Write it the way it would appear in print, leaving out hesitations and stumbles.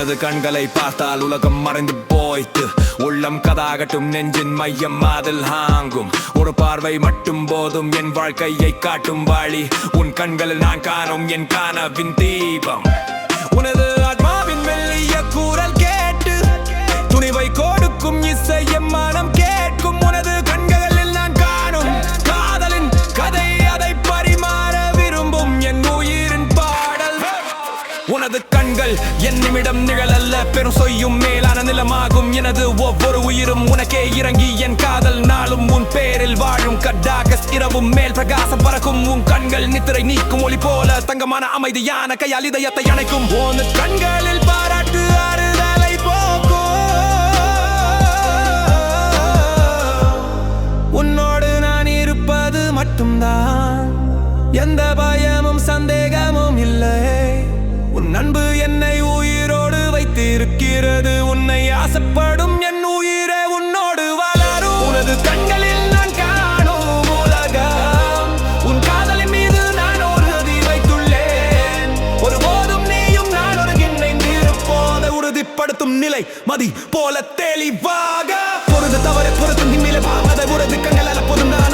உனது கண்களை பார்த்தால் உலகம் மறைந்து போய்த்து உள்ளம் கதாகட்டும் நெஞ்சின் மையம் அதில் ஹாங்கும் ஒரு பார்வை மட்டும் போதும் என் வாழ்க்கையை காட்டும் வழி உன் கண்களில் நான் காணும் என் கனவின் தீபம் உனது ஆத்மாவின் மெல்லிய குரல் கேட்டு துணிவை கொடுக்கும் இசையம் மனம் கேட்கும் உனது கண்களில் நான் காணும் காதலின் கதை அதை பரிமாற விரும்பும் என் உயிரின் பாடல் உனது கண்கள் என் நிமிடம் நிழலல்ல பெரும் சொய்யும் மேலான நிலமாகும் எனது ஒவ்வொரு உயிரும் உனக்கே இறங்கி என் காதல் நாளும் உன் பேரில் வாழும் கட்டாகஸ் இரவும் மேல் பிரகாசம் பறக்கும் உன் கண்கள் நித்திரை நீக்கும் ஒளி போல தங்கமான அமைதியான கையால் இதயத்தை அணைக்கும் உன் கண்களில் பாராட்டு ஆறுதலை போக்கும் உன்னோடு நான் இருப்பது மட்டும்தான் எந்த பயமும் சந்தேகமும் இல்லை உன் அன்பு என்னை உயிரோடு வைத்திருக்கிறது உன்னை ஆசைப்படும் என் உயிரே உன்னோடு வளரும் உனது கண்களில் நான் காணும் உலகம் உன் காதலின் மீது நான் உறுதி வைத்துள்ளேன் ஒருபோதும் நீயும் நான் ஒரு இணைந்திருப்போதை உறுதிப்படுத்தும் நிலை மதி போல தெளிவாக பொறுத்து தவறு பொறுத்தும் நிலை அதை உறுதி கண்கள் போதும் நான்